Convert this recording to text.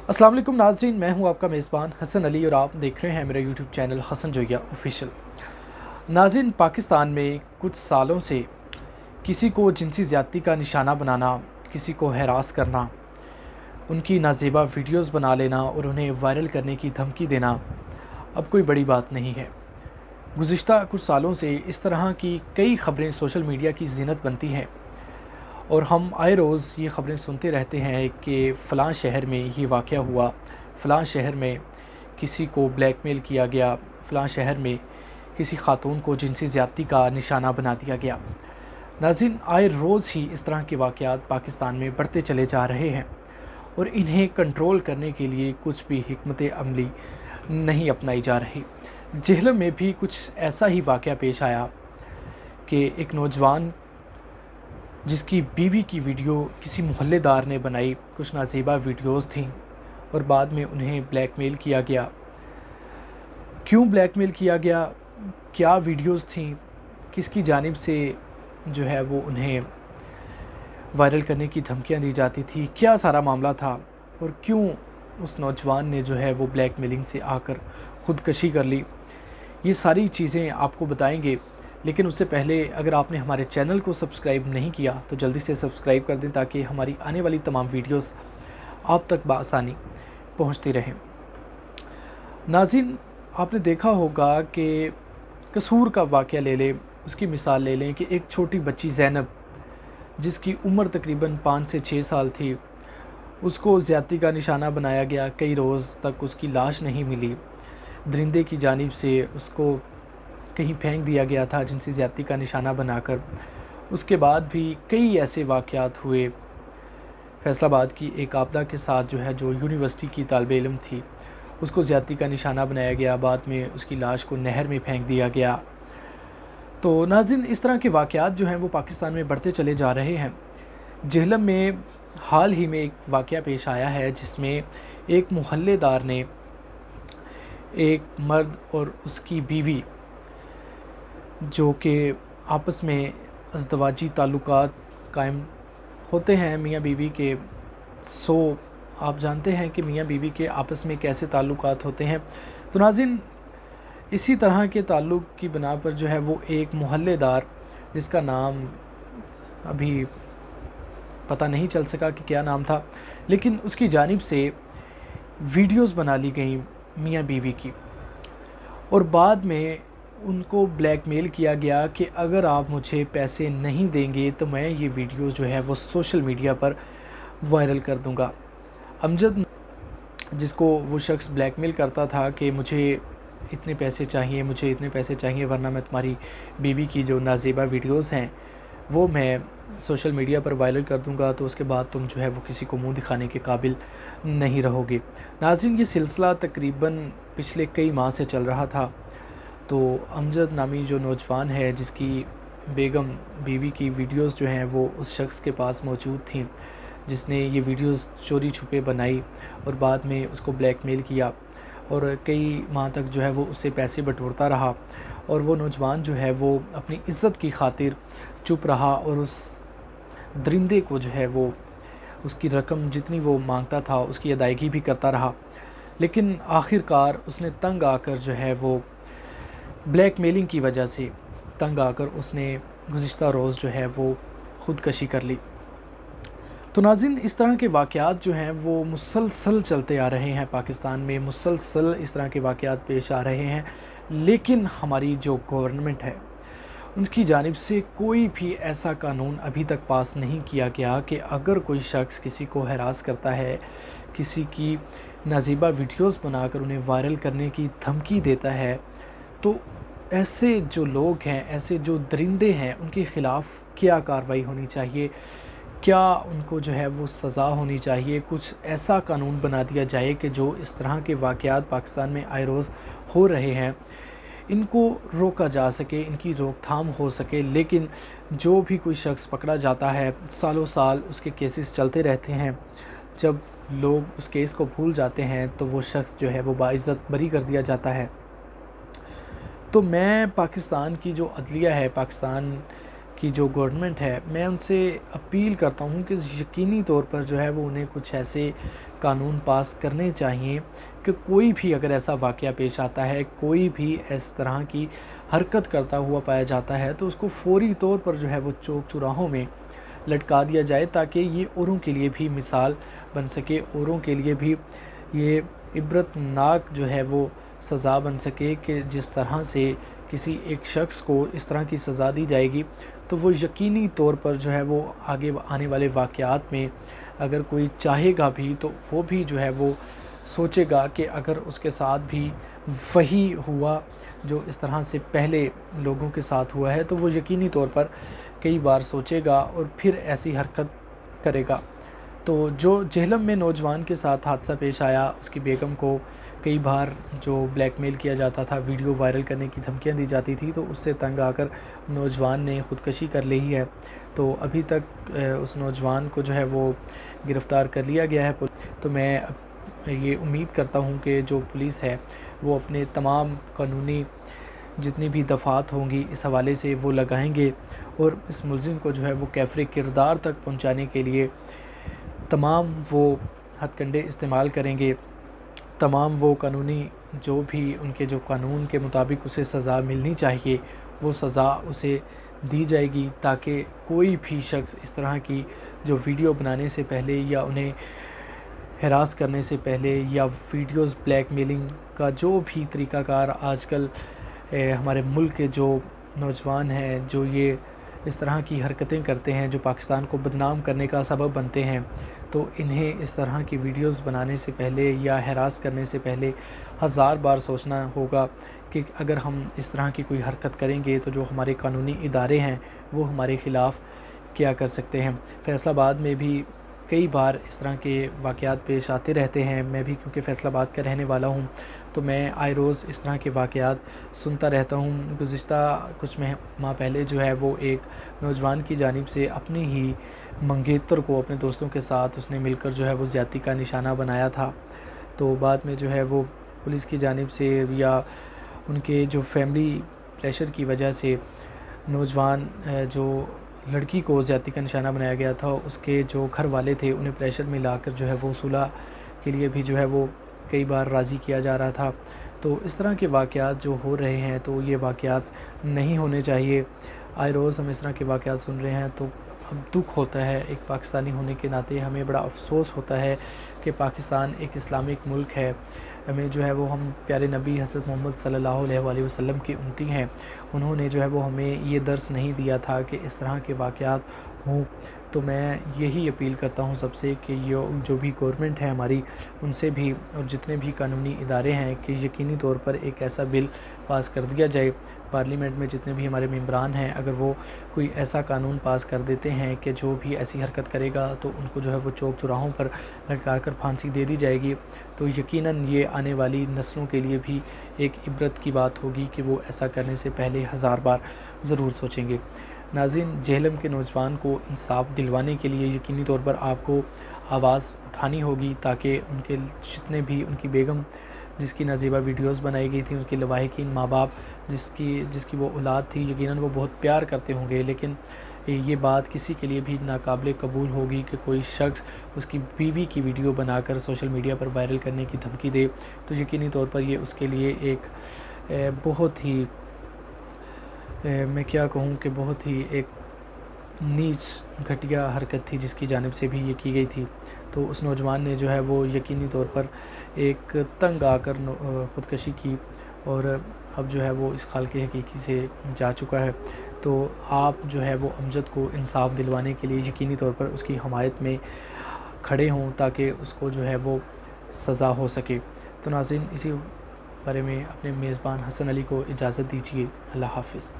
अस्सलाम वालेकुम नाज़रीन, मैं हूं आपका मेज़बान हसन अली और आप देख रहे हैं मेरा YouTube channel Hasan Zoya official. नाज़रीन, पाकिस्तान में कुछ सालों से किसी को जिनसी ज़्यादती का निशाना बनाना, किसी को हरास करना, उनकी नाज़ेबा वीडियोस बना लेना और उन्हें वायरल करने की धमकी देना अब कोई बड़ी बात नहीं है। गुज़िश्ता कुछ सालों से इस तरह की कई ख़बरें सोशल मीडिया की ज़ीनत बनती हैं और हम आए रोज़ ये ख़बरें सुनते रहते हैं कि फ़लाँ शहर में ये वाक़या हुआ, फ़लाँ शहर में किसी को ब्लैकमेल किया गया, फ़लाँ शहर में किसी ख़ातून को जिनसी ज़्यादती का निशाना बना दिया गया। नाज़रीन, आए रोज़ ही इस तरह के वाक़यात पाकिस्तान में बढ़ते चले जा रहे हैं और इन्हें कंट्रोल करने के लिए कुछ भी हिकमत अमली नहीं अपनाई जा रही। जेहलम में भी कुछ ऐसा ही वाक़या पेश आया कि एक नौजवान जिसकी बीवी की वीडियो किसी मोहल्लेदार ने बनाई, कुछ नाज़ेबा वीडियोस थीं और बाद में उन्हें ब्लैकमेल किया गया। क्यों ब्लैकमेल किया गया, क्या वीडियोस थीं, किसकी जानिब से जो है वो उन्हें वायरल करने की धमकियां दी जाती थी, क्या सारा मामला था और क्यों उस नौजवान ने जो है वो ब्लैकमेलिंग से आकर ख़ुदकशी कर ली, ये सारी चीज़ें आपको बताएंगे। लेकिन उससे पहले अगर आपने हमारे चैनल को सब्सक्राइब नहीं किया तो जल्दी से सब्सक्राइब कर दें ताकि हमारी आने वाली तमाम वीडियोस आप तक बआसानी पहुंचती रहें। नाज़रीन, आपने देखा होगा कि कसूर का वाक़या ले लें, उसकी मिसाल ले लें कि एक छोटी बच्ची ज़ैनब जिसकी उम्र तकरीबन 5 से 6 साल थी, उसको ज़्यादती का निशाना बनाया गया। कई रोज़ तक उसकी लाश नहीं मिली, दरिंदे की जानिब से उसको कहीं फेंक दिया गया था जिनसी ज़्यादती का निशाना बनाकर। उसके बाद भी कई ऐसे वाक़यात हुए। फैसलाबाद की एक आपदा के साथ जो यूनिवर्सिटी की तालिब इल्म थी, उसको ज़्यादती का निशाना बनाया गया, बाद में उसकी लाश को नहर में फेंक दिया गया। तो नाज़रीन, इस तरह के वाक़यात जो हैं वो पाकिस्तान में बढ़ते चले जा रहे हैं। जेहलम में हाल ही में एक वाक़या पेश आया है जिसमें एक मोहल्लेदार ने एक मर्द और उसकी बीवी जो कि आपस में अज़दवाजी ताल्लुकात कायम होते हैं मियाँ बीवी के, आप जानते हैं कि मियाँ बीवी के आपस में कैसे ताल्लुकात होते हैं। तो नाज़रीन, इसी तरह के ताल्लुक़ की बिना पर जो है वो एक मोहल्लेदार, जिसका नाम अभी पता नहीं चल सका कि क्या नाम था, लेकिन उसकी जानिब से वीडियोस बना ली गई मियाँ बीवी की और बाद में उनको ब्लैकमेल किया गया कि अगर आप मुझे पैसे नहीं देंगे तो मैं ये वीडियो जो है वो सोशल मीडिया पर वायरल कर दूंगा। अमजद, जिसको वो शख्स ब्लैकमेल करता था कि मुझे इतने पैसे चाहिए, मुझे इतने पैसे चाहिए, वरना मैं तुम्हारी बीवी की जो नाज़ेबा वीडियोस हैं वो मैं सोशल मीडिया पर वायरल कर दूंगा, तो उसके बाद तुम जो है वो किसी को मुंह दिखाने के काबिल नहीं रहोगे। नाज़रीन, ये सिलसिला तकरीबन पिछले कई माह से चल रहा था। तो अमजद नामी जो नौजवान है, जिसकी बेगम बीवी की वीडियोस जो हैं वो उस शख्स के पास मौजूद थी, जिसने ये वीडियोस चोरी छुपे बनाई और बाद में उसको ब्लैकमेल किया और कई माह तक जो है वो उससे पैसे बटोरता रहा और वो नौजवान जो है वो अपनी इज़्ज़त की खातिर चुप रहा और उस दरिंदे को जो है वो उसकी रकम जितनी वो मांगता था उसकी अदायगी भी करता रहा। लेकिन आखिरकार उसने तंग आकर जो है वो ब्लैकमेलिंग की वजह से तंग आकर उसने गुज़िश्ता रोज़ जो है वो ख़ुदकशी कर ली। तो नाज़रीन, इस तरह के वाक़यात जो हैं वो मुसलसल चलते आ रहे हैं पाकिस्तान में, मुसलसल इस तरह के वाक़यात पेश आ रहे हैं। लेकिन हमारी जो गवर्नमेंट है उनकी जानिब से कोई भी ऐसा कानून अभी तक पास नहीं किया गया कि अगर कोई शख्स किसी को हरास करता है, किसी की नाज़ेबा वीडियोस बनाकर उन्हें वायरल करने की धमकी देता है, तो ऐसे जो लोग हैं, ऐसे जो दरिंदे हैं, उनके ख़िलाफ़ क्या कार्रवाई होनी चाहिए, क्या उनको जो है वो सज़ा होनी चाहिए। कुछ ऐसा कानून बना दिया जाए कि जो इस तरह के वाक़यात पाकिस्तान में आए रोज़ हो रहे हैं इनको रोका जा सके, इनकी रोकथाम हो सके। लेकिन जो भी कोई शख्स पकड़ा जाता है, सालों साल उसके केसेस चलते रहते हैं, जब लोग उस केस को भूल जाते हैं तो वो शख्स जो है वो बाइज़्ज़त बरी कर दिया जाता है। तो मैं पाकिस्तान की जो अदलिया है, पाकिस्तान کی جو گورنمنٹ ہے، میں ان سے اپیل کرتا ہوں کہ یقینی طور پر جو ہے وہ انہیں کچھ ایسے قانون پاس کرنے چاہیے کہ کوئی بھی اگر ایسا واقعہ پیش آتا ہے، کوئی بھی اس طرح کی حرکت کرتا ہوا پایا جاتا ہے تو اس کو فوری طور پر جو ہے وہ چوک چوراہوں میں لٹکا دیا جائے، تاکہ یہ اوروں کے لیے بھی مثال بن سکے، اوروں کے لیے بھی یہ عبرت ناک جو ہے وہ سزا بن سکے کہ جس طرح سے کسی ایک شخص کو اس طرح کی سزا دی جائے گی تو وہ یقینی طور پر جو ہے وہ آگے آنے والے واقعات میں اگر کوئی چاہے گا بھی تو وہ بھی جو ہے وہ سوچے گا کہ اگر اس کے ساتھ بھی وہی ہوا جو اس طرح سے پہلے لوگوں کے ساتھ ہوا ہے تو وہ یقینی طور پر کئی بار سوچے گا اور پھر ایسی حرکت کرے گا۔ تو جو جہلم میں نوجوان کے ساتھ حادثہ پیش آیا، اس کی بیگم کو کئی بار جو بلیک میل کیا جاتا تھا، ویڈیو وائرل کرنے کی دھمکیاں دی جاتی تھی، تو اس سے تنگ آ کر نوجوان نے خودکشی کر لی ہے۔ تو ابھی تک اس نوجوان کو جو ہے وہ گرفتار کر لیا گیا ہے۔ تو میں یہ امید کرتا ہوں کہ جو پولیس ہے وہ اپنے تمام قانونی جتنی بھی دفعات ہوں گی اس حوالے سے وہ لگائیں گے اور اس ملزم کو جو ہے وہ کیفر کردار تک پہنچانے کے لیے تمام وہ ہتھ کنڈے استعمال کریں گے، تمام وہ قانونی جو بھی ان کے جو قانون کے مطابق اسے سزا ملنی چاہیے وہ سزا اسے دی جائے گی، تاکہ کوئی بھی شخص اس طرح کی جو ویڈیو بنانے سے پہلے یا انہیں ہراس کرنے سے پہلے یا ویڈیوز بلیک میلنگ کا جو بھی طریقہ کار آج کل ہمارے ملک کے جو نوجوان ہیں جو یہ اس طرح کی حرکتیں کرتے ہیں جو پاکستان کو بدنام کرنے کا سبب بنتے ہیں، تو انہیں اس طرح کی ویڈیوز بنانے سے پہلے یا ہراس کرنے سے پہلے ہزار بار سوچنا ہوگا کہ اگر ہم اس طرح کی کوئی حرکت کریں گے تو جو ہمارے قانونی ادارے ہیں وہ ہمارے خلاف کیا کر سکتے ہیں۔ فیصل آباد میں بھی کئی بار اس طرح کے واقعات پیش آتے رہتے ہیں، میں بھی کیونکہ فیصل آباد کا رہنے والا ہوں تو میں آئے روز اس طرح کے واقعات سنتا رہتا ہوں۔ گزشتہ کچھ ماہ پہلے جو ہے وہ ایک نوجوان کی جانب سے اپنی ہی منگیتر کو اپنے دوستوں کے ساتھ اس نے مل کر جو ہے وہ زیادتی کا نشانہ بنایا تھا، تو بعد میں جو ہے وہ پولیس کی جانب سے یا ان کے جو فیملی پریشر کی وجہ سے نوجوان جو لڑکی کو زیادتی کا نشانہ بنایا گیا تھا اس کے جو گھر والے تھے انہیں پریشر میں لا کر جو ہے وہ صلح کے لیے بھی جو ہے وہ کئی بار راضی کیا جا رہا تھا۔ تو اس طرح کے واقعات جو ہو رہے ہیں تو یہ واقعات نہیں ہونے چاہیے۔ آئے روز ہم اس طرح کے واقعات سن رہے ہیں تو اب دکھ ہوتا ہے، ایک پاکستانی ہونے کے ناطے ہمیں بڑا افسوس ہوتا ہے کہ پاکستان ایک اسلامک ملک ہے، ہمیں جو ہے وہ ہم پیارے نبی حضرت محمد صلی اللہ علیہ وآلہ وسلم کی امتی ہیں، انہوں نے جو ہے وہ ہمیں یہ درس نہیں دیا تھا کہ اس طرح کے واقعات ہوں۔ تو میں یہی اپیل کرتا ہوں سب سے کہ یہ جو بھی گورنمنٹ ہے ہماری ان سے بھی اور جتنے بھی قانونی ادارے ہیں کہ یقینی طور پر ایک ایسا بل پاس کر دیا جائے، پارلیمنٹ میں جتنے بھی ہمارے ممبران ہیں اگر وہ کوئی ایسا قانون پاس کر دیتے ہیں کہ جو بھی ایسی حرکت کرے گا تو ان کو جو ہے وہ چوک چوراہوں پر لٹکا کر پھانسی دے دی جائے گی، تو یقیناً یہ آنے والی نسلوں کے لیے بھی ایک عبرت کی بات ہوگی کہ وہ ایسا کرنے سے پہلے ہزار بار ضرور سوچیں گے۔ ناظرین، جہلم کے نوجوان کو انصاف دلوانے کے لیے یقینی طور پر آپ کو آواز اٹھانی ہوگی، تاکہ ان کے جتنے بھی ان کی بیگم جس کی نازیبہ ویڈیوز بنائی گئی تھی، ان کے لواحقین ماں باپ جس کی وہ اولاد تھی، یقیناً وہ بہت پیار کرتے ہوں گے، لیکن یہ بات کسی کے لیے بھی ناقابل قبول ہوگی کہ کوئی شخص اس کی بیوی کی ویڈیو بنا کر سوشل میڈیا پر وائرل کرنے کی دھمکی دے، تو یقینی طور پر یہ اس کے لیے ایک بہت ہی میں کیا کہوں کہ بہت ہی ایک نیچ گھٹیا حرکت تھی جس کی جانب سے بھی یہ کی گئی تھی۔ تو اس نوجوان نے جو ہے وہ یقینی طور پر ایک تنگ آ کر خودکشی کی اور اب جو ہے وہ اس خالق حقیقی سے جا چکا ہے۔ تو آپ جو ہے وہ امجد کو انصاف دلوانے کے لیے یقینی طور پر اس کی حمایت میں کھڑے ہوں تاکہ اس کو جو ہے وہ سزا ہو سکے۔ تو ناظرین، اسی بارے میں اپنے میزبان حسن علی کو اجازت دیجیے۔ اللہ حافظ۔